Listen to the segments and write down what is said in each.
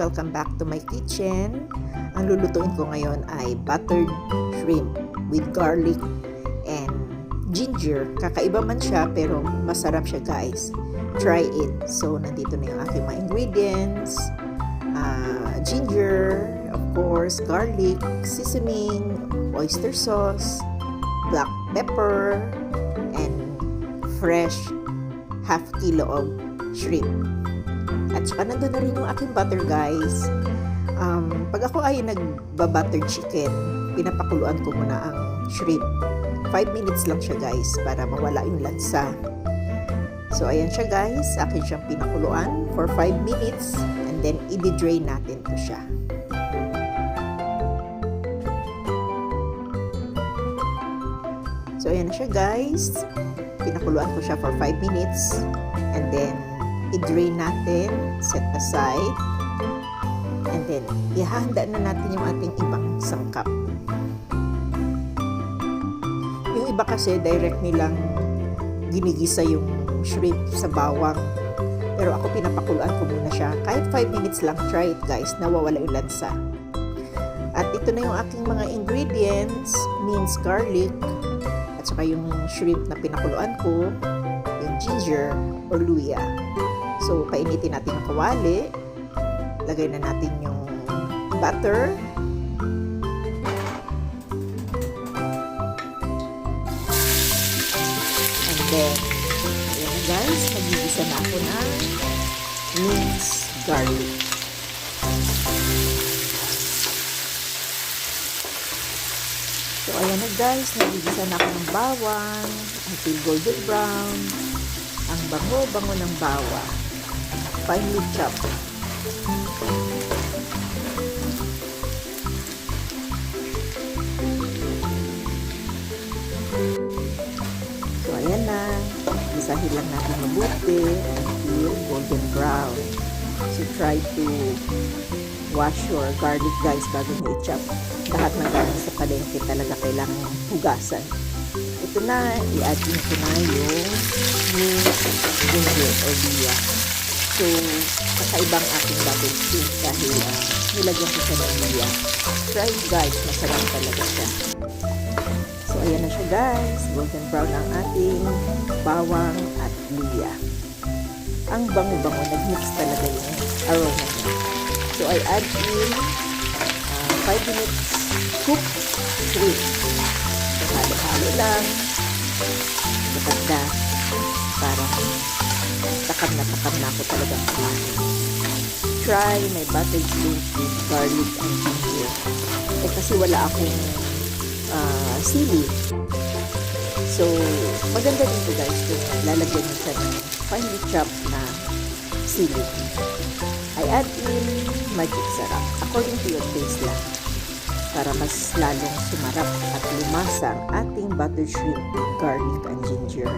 Welcome back to my kitchen. Ang lulutuin ko ngayon ay buttered shrimp with garlic and ginger. Kakaiba man siya pero masarap siya, guys. Try it. So, nandito na yung aking mga ingredients. Ginger, of course, garlic, seasoning, oyster sauce, black pepper, and fresh half kilo of shrimp. At saka nandun na rin yung aking butter, guys. Pag ako ay nagba-buttered chicken, pinapakuluan ko muna ang shrimp. 5 minutes lang siya, guys, para mawala yung lansa. So, ayan siya, guys. Akin siyang pinakuluan for 5 minutes and then i-drain natin to siya. So, ayan na siya, guys. Pinakuluan ko siya for 5 minutes and then i-drain natin, set aside, and then ihahanda na natin yung ating ibang sangkap. Yung iba kasi direct nilang ginigisa yung shrimp sa bawang, pero ako pinapakuluan ko muna siya kahit 5 minutes lang. Try it, guys, nawawala yung lansa. At ito na yung aking mga ingredients: minced garlic, at saka yung shrimp na pinakuluan ko, yung ginger or luya. So, painitin natin yung kawali. Lagay na natin yung butter. And then, ayan, guys, magigisa na ako ng minced garlic. So, ayan na, guys, nagigisa na ako ng bawang until golden brown. Ang bango-bango ng bawang. Finely chopped. So, ayan na. Isahin lang natin mabuti until golden brown. So, try to wash your garlic, guys, bago nyo i-chop. Lahat ng garlic sa palengke talaga kailangan hugasan. Ito na, i-add in ko na yung ginger or luya. So, kakaibang aking buttered shrimp dahil nilagyan ko siya ng luya. Try it, guys, masarap talaga siya. So, ayan na siya, guys. Golden brown ang ating bawang at luya. Ang bango-bango, nag-mix talaga yung aroma niya. So, I add in 5 minutes cooked shrimp. So, halo-halo lang. Maganda. Parang takam na ako talagang kumain. Try my buttered shrimp with garlic and ginger. Eh, kasi wala akong sili. So, maganda dito, guys, kung lalagyan nyo siya ng finely chopped na sili. I add in magic sarap according to your taste lang, para mas lalong sumarap at lumasa ang ating buttered shrimp with garlic and ginger.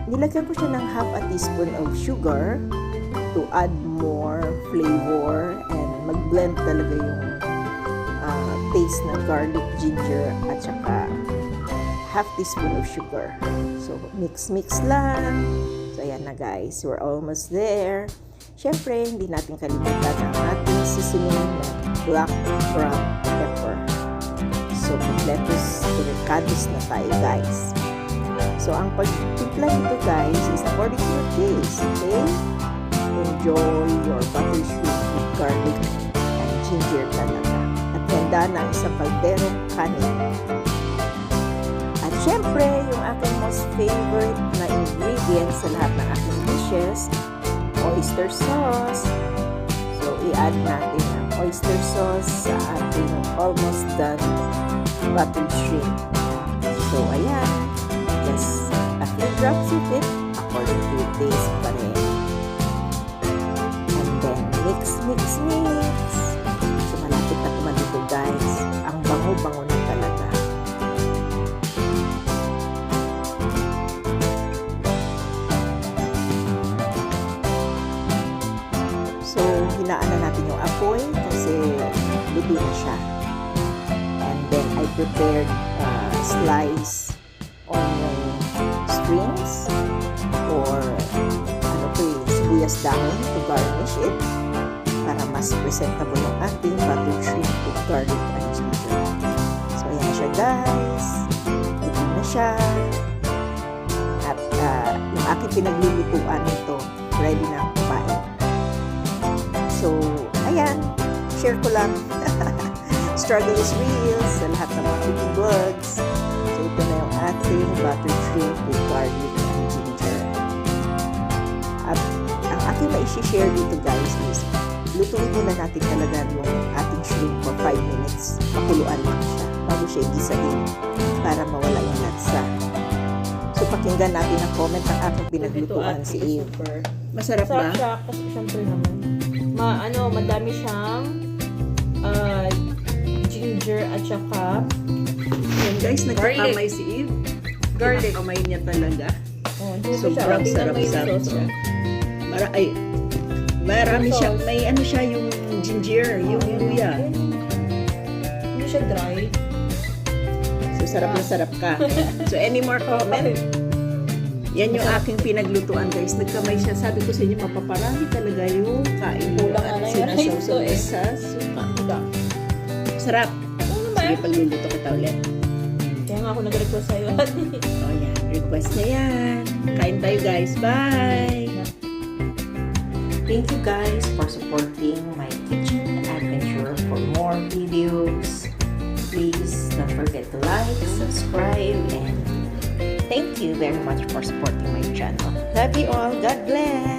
Nilagyan ko siya ng half a teaspoon of sugar to add more flavor and mag-blend talaga yung taste ng garlic, ginger, at saka half teaspoon of sugar. So, mix lang. So, ayan na, guys. We're almost there. Siyempre, hindi natin kalimutan ang ating seasoning na black brown pepper. So, completos delicadus na tayo, guys. So, ang pagtimpla nito, guys, is according to your taste, okay? Enjoy your buttered shrimp with garlic and ginger talaga. At ganda na isang kalderong kanin. At syempre, yung aking most favorite na ingredients sa lahat ng aking dishes, oyster sauce. So, i-add natin ang oyster sauce sa ating almost done buttered shrimp. So, ayan. Just a few drops of it according to your taste pa rin. And then, mix. So, malapit na tumalito, guys. Ang bango-bango na talaga. So, hinaan na natin yung apoy kasi luto na siya. And then, I prepared slice onion strings or sibuyas dahon to garnish it para mas presentable ang ating buttered shrimp with garlic and ginger. So, ayan na siya guys. Ito na siya. At yung aking pinaglulutuan nito, ready na ang kumain. So, ayan. Share ko lang. Struggle is real sa lahat ng mga cooking vlogs. So, ito na yung ating buttered shrimp with garlic and ginger. At ang aking maishishare dito guys is lutuin muna natin talaga yung ating shrimp for 5 minutes. Pakuluan lang siya bago siya igisahin para mawala yung latsa. So, pakinggan natin ang comment ng aking pinaglutuan si Eve. Masarap ba? Masarap siya kasi syempre naman. Madami siyang ginger at saka Yan guys, nagkakamay si Eve. garlic. Kamay niya talaga. Sobrang Sobrang sarap siya. Marami siya. May ano siya yung ginger, yung luya. Hindi siya dry. So, sarap na sarap ka. So, any more comment? Yan yung aking pinaglutuan guys. Nagkamay siya. Sabi ko sa inyo, mapaparami talaga yung kain mo. Kulang At na yun. sinasawsaw Ito sa suka. Diba? Sarap. Sige, pagluluto kita ulit. Kaya nga ako nag-request sa'yo. Oh, yan. Request niya yan. Kain tayo guys. Bye! Thank you guys for supporting my kitchen adventure. For more videos, please don't forget to like, subscribe, and thank you very much for supporting my channel. Love you all. God bless!